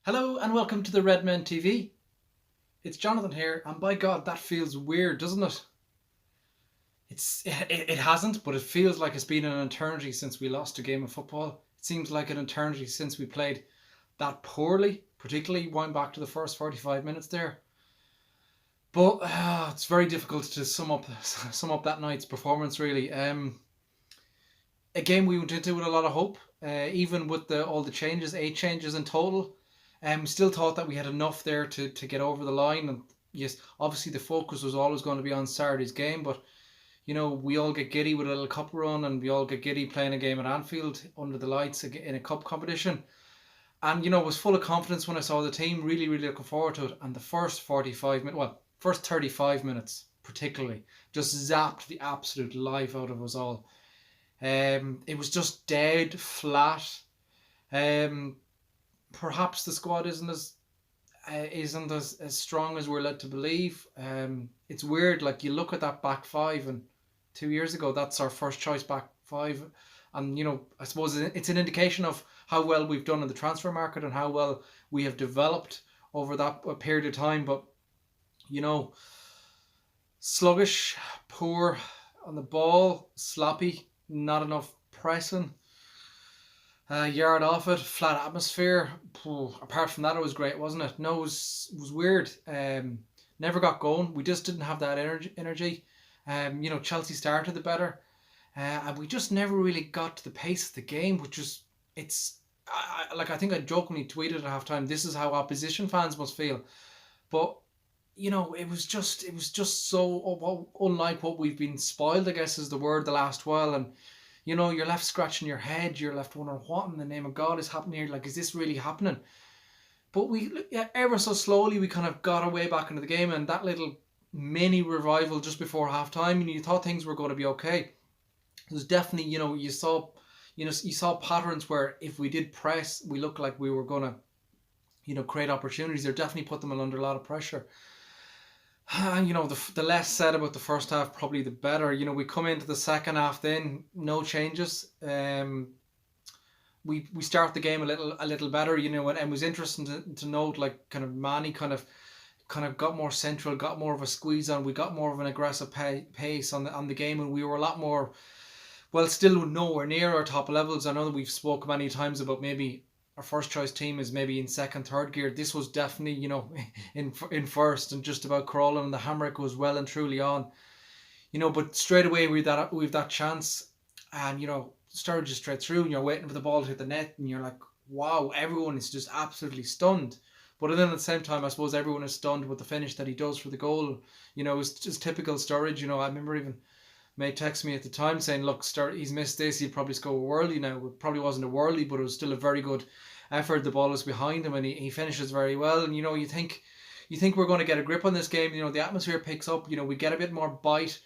Hello and welcome to the Redmen TV. It's Jonathan here, and by God, that feels weird, doesn't it? It hasn't, but it feels like it's been an eternity since we lost a game of football. It seems like an eternity since we played that poorly, particularly going back to the first 45 minutes there. But it's very difficult to sum up that night's performance. Really, a game we went into with a lot of hope, even with all the changes, 8 changes in total. Still thought that we had enough there to get over the line. And yes, obviously the focus was always going to be on Saturday's game, but we all get giddy with a little cup run, and we all get giddy playing a game at Anfield under the lights in a cup competition. And was full of confidence when I saw the team. Really, really looking forward to it. And the first 45 minutes, well, first 35 minutes particularly, just zapped the absolute life out of us all. It was just dead flat. Um, Perhaps the squad isn't as strong as we're led to believe. It's weird. Like, you look at that back five, and 2 years ago, that's our first choice back five, and I suppose it's an indication of how well we've done in the transfer market and how well we have developed over that period of time. But you know, sluggish, poor on the ball, sloppy, not enough pressing. Yard off it, flat atmosphere. Apart from that, it was great, wasn't it? No, it was weird. Never got going. We just didn't have that energy. Chelsea started the better, and we just never really got to the pace of the game, which was it's. I think I jokingly tweeted at halftime. This is how opposition fans must feel, but it was just so unlike what we've been spoiled, I guess is the word, the last while. And you're left scratching your head. You're left wondering what in the name of God is happening here. Like, is this really happening? But ever so slowly, we kind of got our way back into the game, and that little mini revival just before half time, you thought things were going to be okay. It was definitely, you saw patterns where if we did press, we looked like we were going to, create opportunities. They definitely put them under a lot of pressure. The less said about the first half, probably the better. We come into the second half, then no changes. We start the game a little better. And it was interesting to note, like, kind of Manny kind of got more central, got more of a squeeze on. We got more of an aggressive pace on the game, and we were a lot more. Well, still nowhere near our top levels. I know that we've spoken many times about maybe our first choice team is maybe in second, third gear. This was definitely, in first and just about crawling, and the handbrake was well and truly on. But straight away we've that chance, and started just straight through, and you're waiting for the ball to hit the net, and you're like, wow, everyone is just absolutely stunned. But then at the same time, I suppose everyone is stunned with the finish that he does for the goal. It's just typical Sturridge. I remember even mate text me at the time saying, look, he's missed this, he'd probably score a worldie now. It probably wasn't a worldie, but it was still a very good effort. The ball was behind him, and he finishes very well. And you think we're going to get a grip on this game. The atmosphere picks up. We get a bit more bite.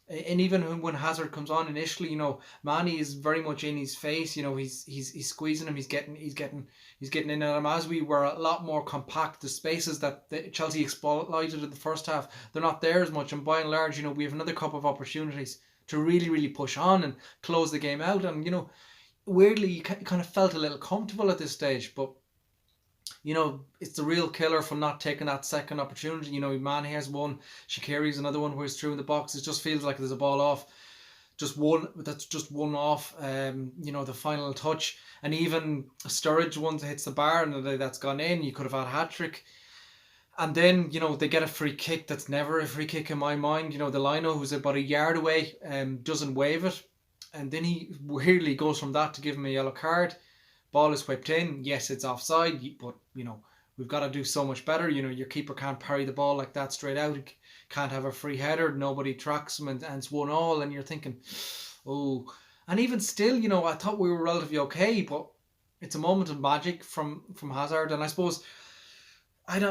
And even when Hazard comes on initially, Manny is very much in his face. He's squeezing him. He's getting in at him. As we were a lot more compact, the spaces that Chelsea exploited in the first half, they're not there as much. And by and large, we have another couple of opportunities to really, really push on and close the game out. And weirdly, you kind of felt a little comfortable at this stage, but it's the real killer from not taking that second opportunity. Man has one, Shaqiri's another one where he's through in the box. It just feels like there's a ball off. That's just one off, the final touch. And even Sturridge once hits the bar and that's gone in, you could have had a hat-trick. And then, they get a free kick that's never a free kick in my mind. The lino, who's about a yard away, doesn't wave it. And then he weirdly goes from that to give him a yellow card. Ball is whipped in. Yes, it's offside, but we've got to do so much better. Your keeper can't parry the ball like that straight out. Can't have a free header. Nobody tracks him, and it's 1-1. And you're thinking, oh. And even still, I thought we were relatively okay, but it's a moment of magic from Hazard. And I suppose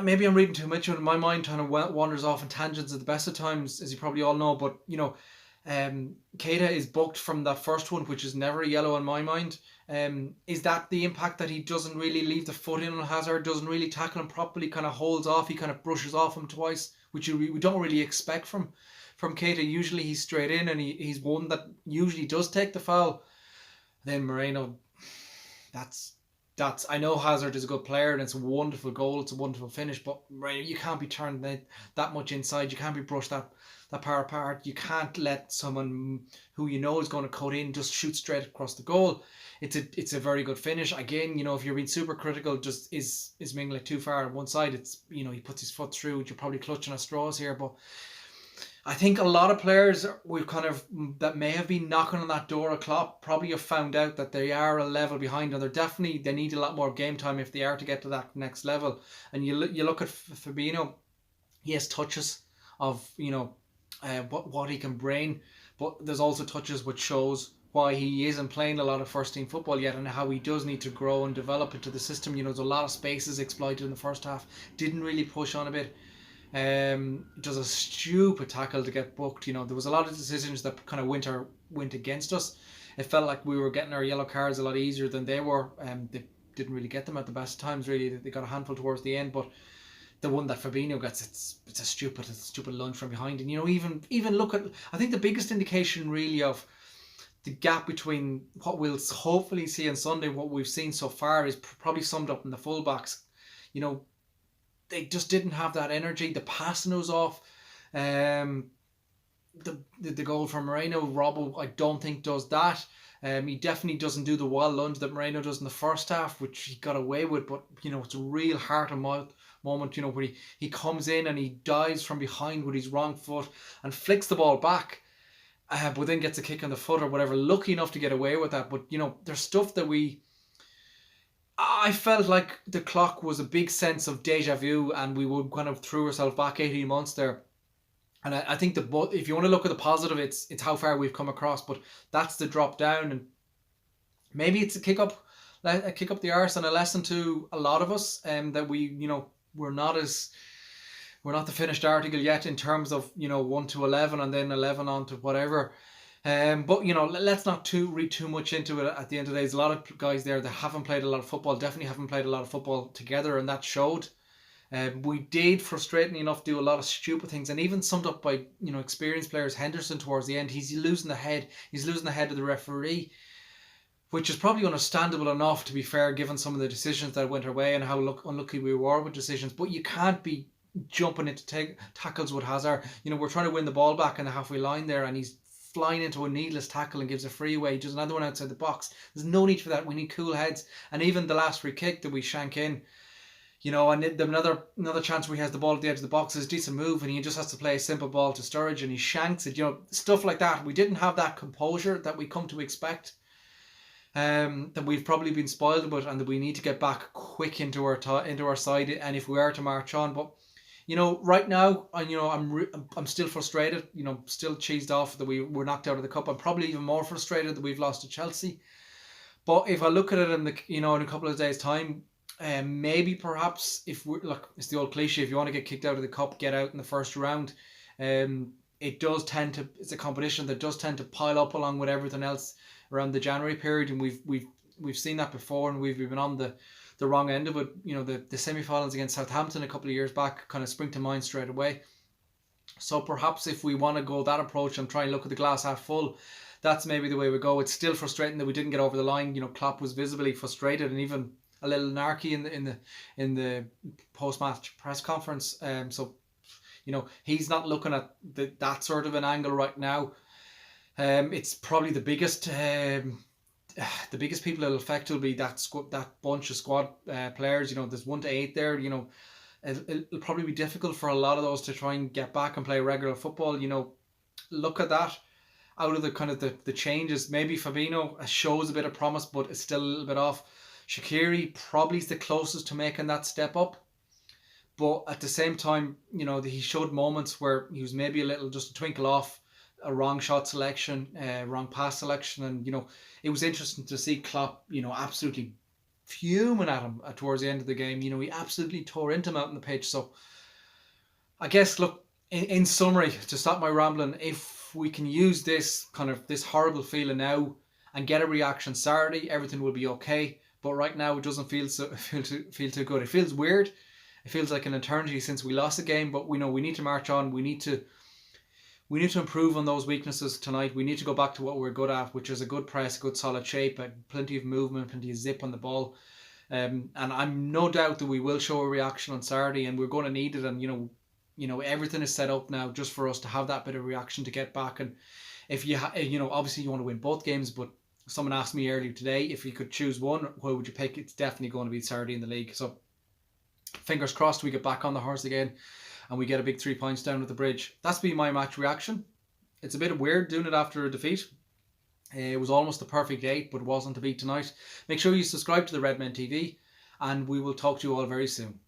maybe I'm reading too much, and my mind kind of wanders off in tangents at the best of times, as you probably all know. But Keita is booked from that first one, which is never a yellow in my mind. Is that the impact that he doesn't really leave the foot in on Hazard, doesn't really tackle him properly, kind of holds off, he kind of brushes off him twice, which we don't really expect from Keita. Usually he's straight in, and he's one that usually does take the foul. Then Moreno, that's I know Hazard is a good player and it's a wonderful goal, it's a wonderful finish, but right, you can't be turned that much inside. You can't be brushed that far apart. You can't let someone who you know is going to cut in just shoot straight across the goal. It's a very good finish. Again, if you're being super critical, just is Minglet too far on one side? It's he puts his foot through. You're probably clutching at straws here, but I think a lot of players we've kind of that may have been knocking on that door of Klopp probably have found out that they are a level behind, and they need a lot more game time if they are to get to that next level. And you look at Fabinho, he has touches of what he can bring, but there's also touches which shows why he isn't playing a lot of first team football yet, and how he does need to grow and develop into the system. There's a lot of spaces exploited in the first half. Didn't really push on a bit. Does a stupid tackle to get booked. There was a lot of decisions that kind of went against us. It felt like we were getting our yellow cards a lot easier than they were. They didn't really get them at the best times. Really, they got a handful towards the end, but the one that Fabinho gets, it's a stupid lunge from behind. And even look at, I think the biggest indication really of the gap between what we'll hopefully see on Sunday, what we've seen so far, is probably summed up in the fullbacks. They just didn't have that energy. The passing was off. The goal from Moreno, Robbo, I don't think does that. He definitely doesn't do the wall lunge that Moreno does in the first half, which he got away with. But it's a real heart and mouth moment. Where he comes in and he dives from behind with his wrong foot and flicks the ball back, but then gets a kick on the foot or whatever. Lucky enough to get away with that. But there's stuff that I felt like the clock was a big sense of deja vu, and we would kind of threw ourselves back 18 months there. And I think if you want to look at the positive, it's how far we've come across, but that's the drop down, and maybe it's a kick up the arse and a lesson to a lot of us, that we're not the finished article yet in terms of 1 to 11 and then 11 on to whatever. But let's not read too much into it. At the end of the day, there's a lot of guys there that haven't played a lot of football, definitely haven't played a lot of football together, and that showed. We did, frustratingly enough, do a lot of stupid things, and even summed up by experienced players. Henderson towards the end, he's losing the head of the referee, which is probably understandable enough, to be fair, given some of the decisions that went our way and how unlucky we were with decisions. But you can't be jumping into tackles with Hazard. We're trying to win the ball back in the halfway line there, and he's flying into a needless tackle and gives a free away. He does another one outside the box. There's no need for that. We need cool heads. And even the last free kick that we shank in, and another chance where he has the ball at the edge of the box is a decent move, and he just has to play a simple ball to Sturridge and he shanks it. Stuff like that. We didn't have that composure that we come to expect. That we've probably been spoiled with, and that we need to get back quick into our side, and if we are to march on. But right now, I'm still frustrated. Still cheesed off that we were knocked out of the cup. I'm probably even more frustrated that we've lost to Chelsea. But if I look at it in a couple of days' time, maybe perhaps it's the old cliche: if you want to get kicked out of the cup, get out in the first round. It's a competition that does tend to pile up along with everything else around the January period, and we've seen that before, and we've been on the wrong end of it. The semi-finals against Southampton a couple of years back kind of spring to mind straight away. So perhaps if we want to go that approach and try and look at the glass half full, that's maybe the way we go. It's still frustrating that we didn't get over the line. Klopp was visibly frustrated, and even a little narky in the post-match press conference. So he's not looking at that sort of an angle right now. It's probably the biggest people it'll affect will be that bunch of squad players. There's 1 to 8 there. It'll probably be difficult for a lot of those to try and get back and play regular football. Look at that. Out of the kind of the changes, maybe Fabinho shows a bit of promise, but it's still a little bit off. Shaqiri probably is the closest to making that step up, but at the same time, he showed moments where he was maybe just a twinkle off a wrong shot selection, wrong pass selection, and it was interesting to see Klopp, absolutely fuming at him towards the end of the game. He absolutely tore into him out on the pitch. So I guess, look, in summary, to stop my rambling, if we can use this horrible feeling now and get a reaction Saturday, everything will be okay. But right now, it doesn't feel too good. It feels weird. It feels like an eternity since we lost the game. But we know we need to march on. We need to improve on those weaknesses tonight. We need to go back to what we're good at, which is a good press, good solid shape, plenty of movement, plenty of zip on the ball. And I'm no doubt that we will show a reaction on Saturday, and we're going to need it. And everything is set up now just for us to have that bit of reaction to get back. And if obviously you want to win both games, but someone asked me earlier today if you could choose one, what would you pick? It's definitely going to be Saturday in the league. So fingers crossed we get back on the horse again and we get a big 3 points down at the bridge. That's been my match reaction. It's a bit weird doing it after a defeat. It was almost the perfect 8, but it wasn't to beat tonight. Make sure you subscribe to the Redmen TV, and we will talk to you all very soon.